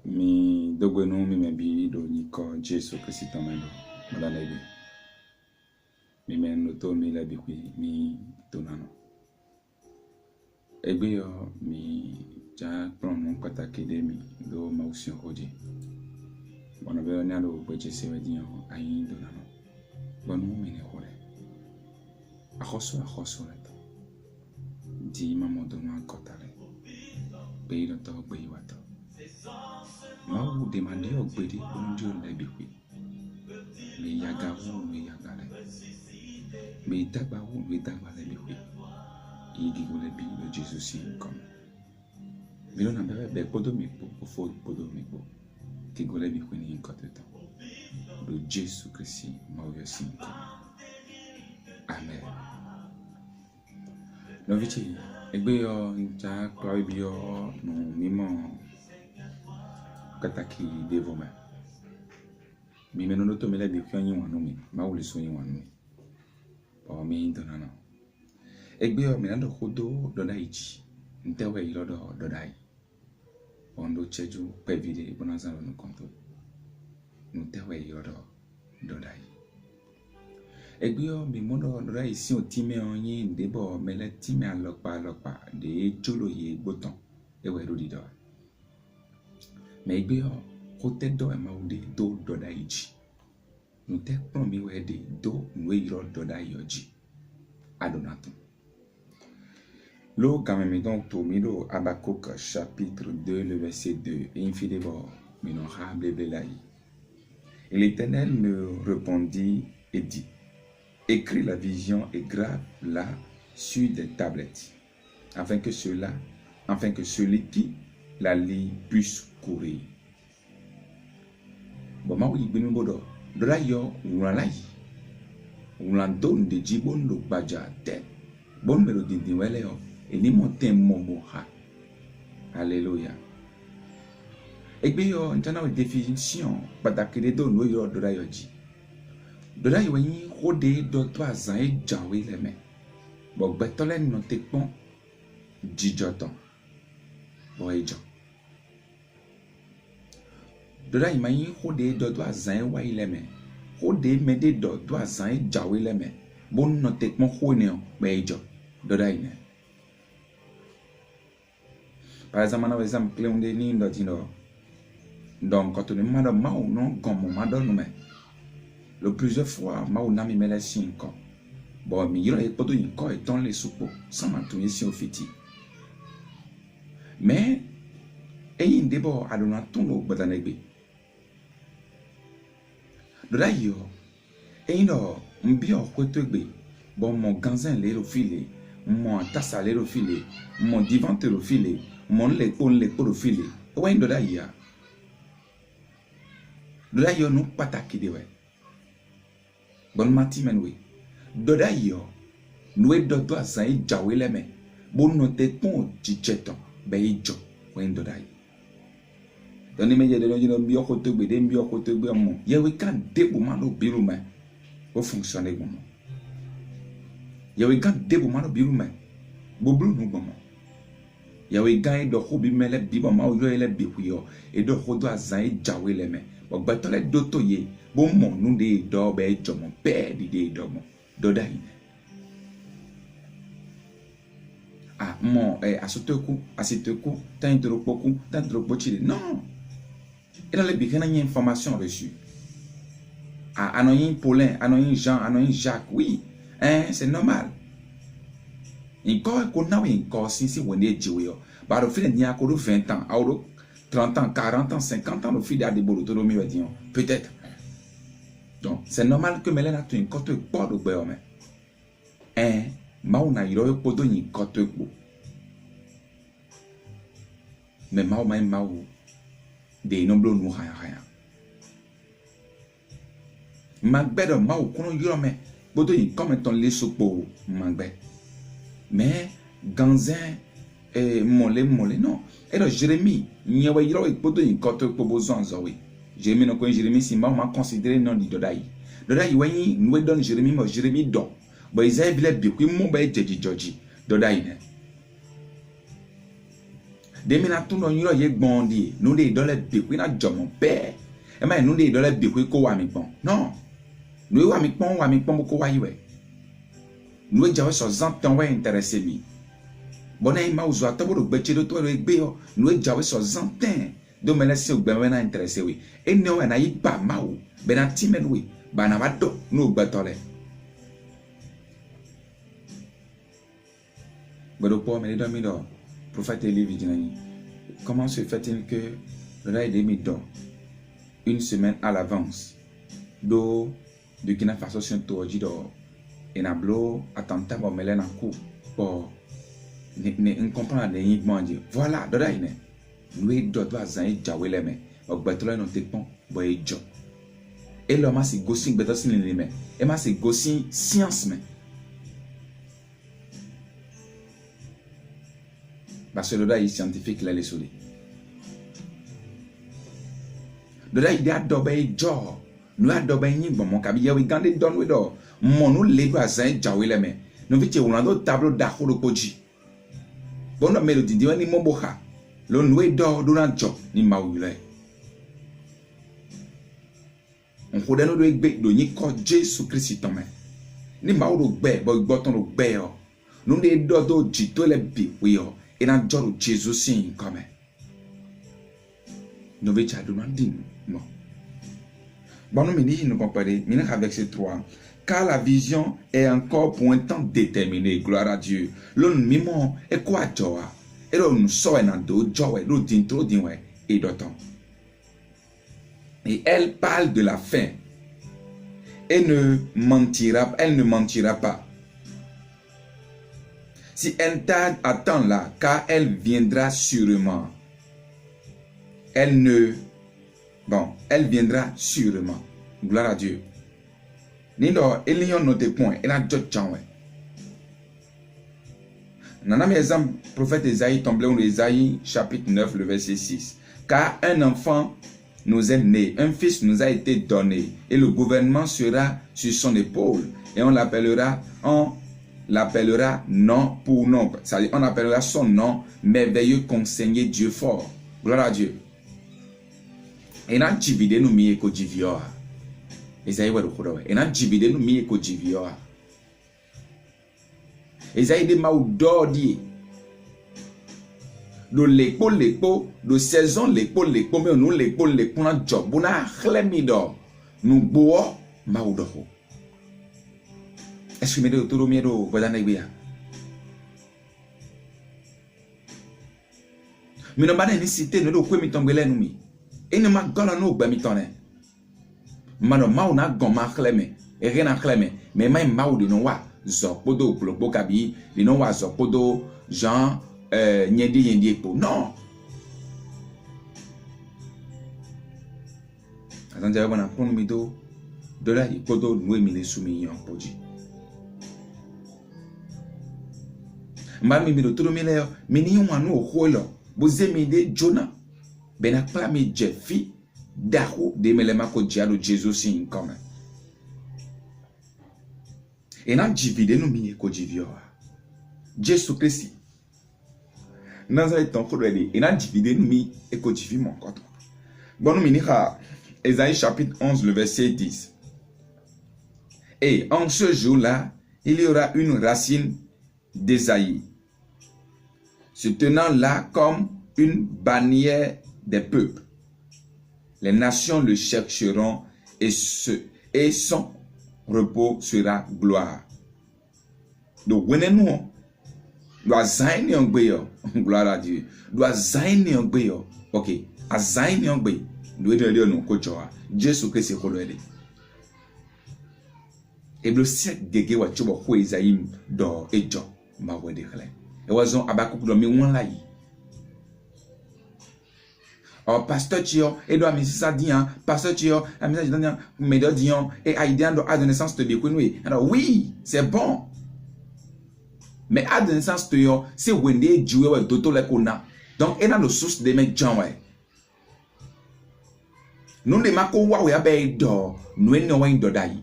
mi dogwenu mi mebi do niko Jesu Kristo tamendo madanebe mi meno to mi lebi kwi mi tonano egbe yo mi ja prono pataki de mi do mausion oje bono be ni alo gbe Jesu wedi yo ayin donano bonu mi ne hore akhoso leto di mamo do na kotale be lo to gbe iwato Mau demande ogbedi bonjo lebiwi. Me yaga wu me yaga le. Me dagba wu me dagba lebiwi. Igi go lebi lo Jesus si kom. Me lo na be podo mi po fo podo mi po. Ki go lebi ko ni nkoteto. Lo Jesus Christi mau yo si kom. Amen. No vici egbe yo nja kwa bi yo no mimo kataki devoma mi menono to mele bi kyan yin wanu mi ma wuli so yin wanu mi o mi intonana egbe o mi na do kodo do daiji ntewe ilo do dai ondo cheju pe vide bonanza no konto ntewe ilo do dai egbe o mi mono do dai si o time onyin debo mele time alopa de joloye gbotan ewe do dido mais egbe yo kote do e maude do daiji nous te promis wede do nous iro do daiji adonato lo quand même donc to mido Habakkuk chapitre 2 le verset 2 infidèlement minorable belai et l'Éternel me répondit et dit écris la vision et grave-la sur des tablettes afin que celui qui la lit puisse courir. Bon, ma oui, ben bodo. Dola yo, ulanai. Ulandon de jibon lo baja te. Bon melo di wele yo. E ni monten momo ha. Alléluia. Egbe yo, ntana we définition. Patakede do no yo dola yo ji. Dola yo yin rode do to azan e jawe leme. Bon, betole no te pon. Jijoton. Bon, e jan. Dola imayin hode do azan wa ileme hode mede do azan jawe ileme bon no tekmo hone o bejo dola ine par exemple on de ni ndo dino donc quand on m'a mau non comme m'a donné mais le plusieurs fois m'a on a mis mele 5 ans bon mi yoro e poto yin ko eton le supo sans m'atouyer si au fiti mais eyin debo adona tun lo gbadanegbe Dola yo, et ino mbio kwetwegbe, bon mon ganzin lero file, mon tassa lero file, mon divan lero file, mon le file. Owen dola ya. Dola yo nou pataki de we. Bon mati menwe. Dola yo, nou e dodo asan e jawe leme. Bon no te pon chicheton, be e jo, wen dola yo. Doni meje de lonji no mbio kotogbe de mbio kotogbe mo yewe kan debo mano biru me o fonctionner mo yewe kan debo mano biru me bo blu no mo yewe gan do ko bi mele bi bo ma o yo ele bi ku yo e do ko do azan e jawe le me bo gba to le do to ye bo mo nu de do be jomo be di de do mo do dai ah mo asiteku tan tropoku tan tropochile non. Et dans les bigres, il y a une information reçue. Ah, anoyin Paulin, anoyin Jean, anoyin Jacques, oui, hein, c'est normal. Encore qu'on a encore si on est Dieu, bah au fil il y a encore 20 ans, 30 ans, 40 ans, 50 ans, au fil de l'autonomie, peut-être. Donc, c'est normal que Mélène a tout un côté pas de béomé. Hein, mauna yoro podo ni côté ko. Mais mau de nomblo nu haya magbe do ma okuno yoro me bodo yin comme ton le sopo magbe mais ganzin mole non et donc Jérémie nyewe yoro bodo yin koto pobo zonzo we Jérémie no ko Jérémie si ma considérer non di dodai wani nous donne Jérémie mo Jérémie do bo Isaïe bile bi ku mo ba jeji joji dodai ne Demina tout non yiro ye gbondi. Nous de dans les bikwi na jomo père. Et mais nous de dans les bikwi ko wa mi pon. Non. Nous wa mi pon ko wa yiwe. Nous jawe so zantan wa intéressé bi. Bona ima uzo atabo do beche do to egbe yo. Nous jawe so zantan. Do menese ogbe na intéressé wi. E ne wa na yi ba mawo. Be na timen wi. Ba na wado no gbetole. Bodo po me do mi do. Prophète Élie Vidinani. Comment se fait-il que le roi est mis dans une semaine à l'avance do de Kina Faso Sinto Jido et Nablo attentat pour mêler en coup pour ne comprendre les igmandiers. Voilà, de là il est. Nous doit zaï jawele me. Au battle non te pon boy jo. Et l'homme a si gossing better sin les me. Et ma si gossing science me. Parce que le là est scientifique là les soudés. Le là il a dobé jo. Nous a dobé ni bon mon cabiya we gande don we do. Mon nous les doit zaï jawele me. Nous vite on a d'autres tableaux d'ako le koji. Bon la mélodie dit ni moboha. Le noué do durant jo ni maoulé. On kode no do egbe do ni ko Jésus Christ tome. Ni maodo gbe bo gboton do gbe yo. Nou de do jito le bi we yo. Et dans John Jésus signe comme nous veut dire demander non bon nous mini nous comparer mini avec ces trois car la vision est encore pour un temps déterminé gloire à Dieu l'on mimo et quoi joa et l'on sort dans do joa l'on d'intro dinwe et d'autant et elle parle de la fin elle ne mentira pas. Si elle attend là, car elle viendra sûrement. Elle viendra sûrement. Gloire à Dieu. Nindo, il y a noté point. Elle a d'autres gens. Nana mes exemple, prophète Esaïe, tombé dans Esaïe, chapitre 9, le verset 6. Car un enfant nous est né, un fils nous a été donné, et le gouvernement sera sur son épaule, et on l'appellera nom pour nom. C'est-à-dire, on appellera son nom merveilleux conseiller Dieu fort. Gloire à Dieu. Et n'a jibide nous mi eko jivio. Esaïe wa rukudo. Et n'a jibide nous mi eko jivio. Esaïe de maudodi. Do lepo do saison lepo mais nous lepo na job na chlemido. Nous bo maudo. Est-ce que me tout miedo badana ibia? Mi no bana ni cité no do kwe mi tombele nu mi. E ne ma gola no gba mi tone. Mano mau na gon ma chleme. E rena chleme. Mais mai mau de no wa zo podo glogbo kabi, de no wa zo podo Jean nyedi ekpo. Non. Attendez, on a pris mi do de là il podo nous mi le sumi yon poji. Mbami mi do todo mi le mi ni yon anu oholo. Boze mi de Jonah. Ben akla mi Jeffi dahu de melema ko dialo Jesus sin comme. Et na divide nous mi ko divio. Jésus Christ. Nazareth ton kodeli et na divide nous mi e ko divi mon koto. Bon nous mi ni Ésaïe chapitre 11 le verset 10. Et en ce jour-là, il y aura une racine d'Ésaïe, se tenant là comme une bannière des peuples. Les nations le chercheront et son repos sera gloire. Donc, nous doit zaini ongbeyo, gloire à Dieu. Doit zaini ongbeyo. Ok, a zaini ongbeyo. Nous devons nous kochoa. Jésus Christ est kolwele. Et le siècle gege wa chobo ko Esaïe do ejo ma wede khle. E wazon Abakuk do mi won la yi. Oh pasteur Tio, et do ami ça dit hein, pasteur Tio, ami ça dit me do dion et aidan do adolescence te bekunwe. Alors oui, c'est bon. Mais adolescence te yo, c'est wende jiwe wa doto le kona. Donc ena no source de me Jean ouais. Nous ne mako wa we abe do, nous en wa ndo dai.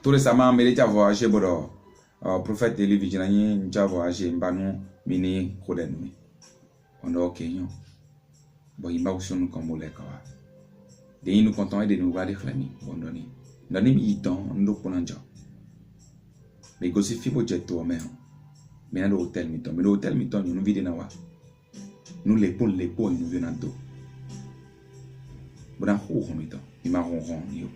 Tout récemment, je suis voyagé pour le prophète Élie Vidinani, je suis voyagé mini kodenumi ondo kenyo bon il m'a aussi nous comme le kawa de nous content de nous voir les familles bondoni ndani mi iton ndo ponanja mais gosi fibo jetto mais dans l'hôtel miton mais l'hôtel miton nous vide na wa nous les pots nous venant do bon ho miton il m'a ron yo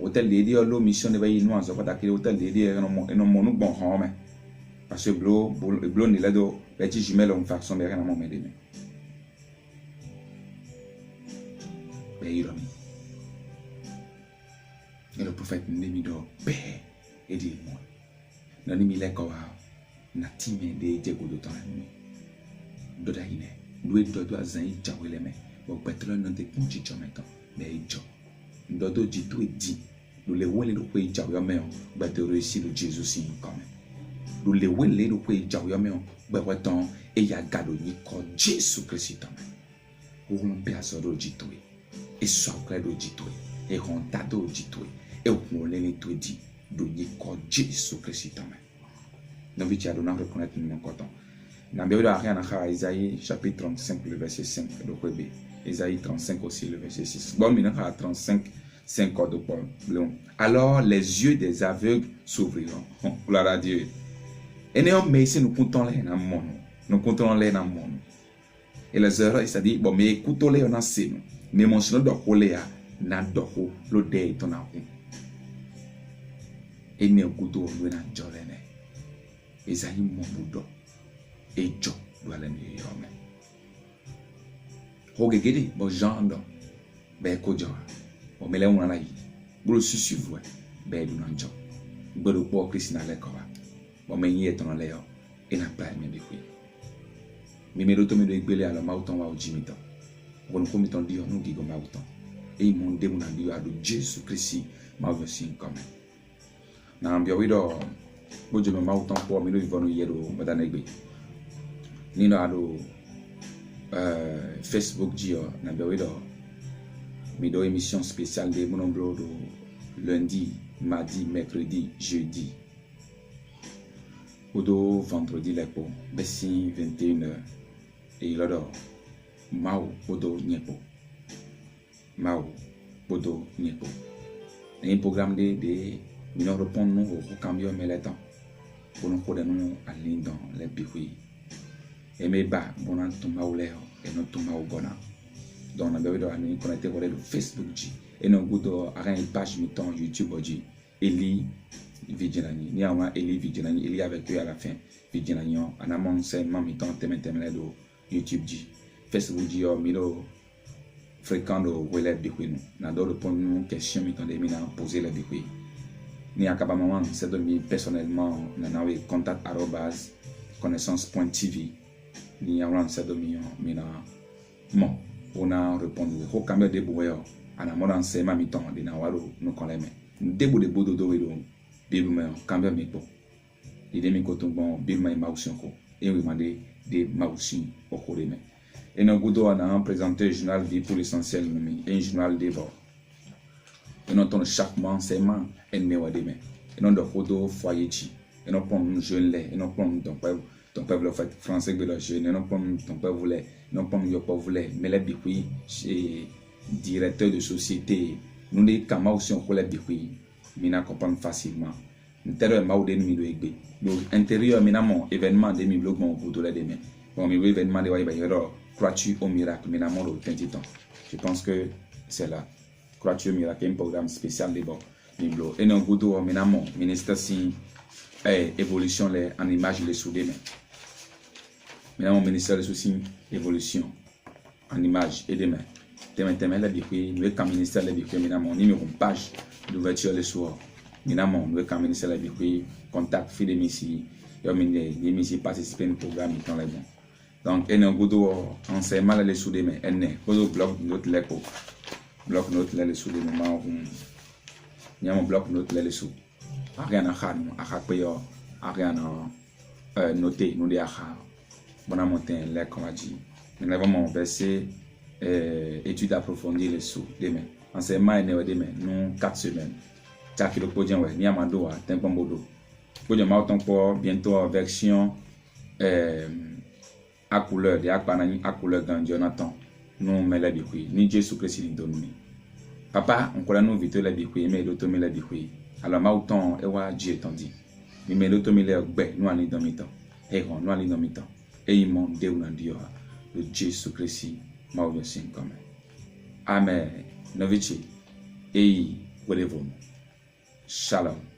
hôtel de dia lo mission de bayi no anso pata kile hôtel de dia no mo bon ho mais parce que blo ni la do petit jumelle on faire son bien na mo me de mais et le prophète nemi do be et dit moi nani mi le ko wa na time de jego do tan ni do da ine do azan i jawele me bo petrol non te kunchi chometo be jo ndodo jitu di do le wele do pe jawo me o gba te réussir le Jésus si comme do le wele do pe jawo me o gba weton e ya gado ni ko Jésus Christ o un pedazo do jitu e so credo jitu e contado jitu e o le ni tu di do ni ko Jésus Christ non vi a donné reconnaître mon coton na Bible a rien à Isaïe chapitre 35 le verset 5 do kwebe Isaïe 35 aussi le verset 6 bon mi na 35 5 de Paul. Alors les yeux des aveugles s'ouvriront. Gloire à Dieu. Et nous comptons les dans mon. Nous comptons les dans mon. Et les heures, c'est-à-dire, bon, mais écoutons les en ancien. Mais mon sinon de coléa, n'a d'oho, le dé ton a. Et ne couteau, nous n'a jolene. Et ça y mon boudo. Et jo, doit l'aimer. Hogegedi, bon, Jean, ben, kojo. O mele una yi bro susu vo be du nanjo gboro po Christina le ko wa o me yin eton le yo ina pa mi be ku mi me do to mi do igbele ala ma uton wa o jimi ton won ko mi ton di yo no gigo ma uton e mo nde mo na di yo ado Jesus Christ ma vo sin come na ambia wido bojo me ma uton po mi do ivono yedo madana egbe ni no ado Facebook jio na ambia wido mais dans émission spéciale de mon blog lundi, mardi, mercredi, jeudi. Ou vendredi les po, bessi 21h et l'odor Mao Odo Niepo. Mao Odo Niepo. Un programme de nous répondons au camion mais les temps pour nous connaître à ligne dans les bijoux. Et mes bas, bon an tomba au leo et non tomba au bona. Donc, on a besoin de connecter avec le Facebook. Et nous avons une page YouTube. Eli Vigilani. Ni a Eli Vigilani. Eli avec eux à la fin. Vigilani. On a mon segment de YouTube. Facebook. Milo fréquent de relève de nous. Nous avons répondre aux questions. Nous avons posé les défis. Ni a capablement, c'est de personnellement, nous avons contact @connaissance.tv. Ni a un c'est de bon. On a répondu au camion de boueur à la mode enseignement mi-temps de Nawaro nous connaissons début de bodo do wedo bible camion mi po il demi koton bon bible mai mausion ko et oui mandé des mausi au coreme et nous godo a présenté journal vie pour l'essentiel et un journal de bord et nous ton chaque mois enseignement et ne wa demain et non de godo foyer chi et non pon jeune lait et non pon ton peuple le fait français que le jeune et non pon ton peuple voulait non pas mieux pas voulait mais les bijoux chez directeur de société nous les camas aussi on collègue bijoux mina comprendre facilement intérieur ma ou de nuit egbe donc intérieur mina mon événement de mi blog mon pour tous les demain bon mi événement de wa ba yoro crois-tu au miracle mina mon au 20 ans je pense que c'est là crois-tu au miracle un programme spécial de bon mi blog et non godo mina mon ministère si évolution les en image les sous demain. Maintenant, mon ministère de soucis évolution en image et demain. Demain, la biquille, nous sommes ministère de la biquille, maintenant, mon numéro page d'ouverture le soir. Maintenant, nous sommes ministère de la biquille, contact, fil de Messi, et Messi participer au programme, dans les bons. Donc, il y a un goudou enseignement les sous demain, il y a un bloc notre l'écho, bloc notre les sous demain, il y a un bloc notre les sous. Rien à faire, rien à noter, nous les bon à monter les comme a dit. Nous avons mon verset étude approfondie les sous demain. Enseignement est né demain, nous 4 semaines. Chaque le podien ouais, ni amando à tempombodo. Pour je m'entends pour bientôt version à couleur de à couleur dans Jonathan. Nous mais la bihui ni Jésus Christ ni donne. Papa, on connaît nous vite la bihui mais l'auto me la bihui. Alors ma autant et wa Dieu t'en dit. Mais l'auto me la gbe nous allons dans mi temps. Et on nous allons dans mi temps. Et il m'ont dit on dit le Jésus Christ ma ou sin comme. Amen. Novici. Et voulez-vous. Shalom.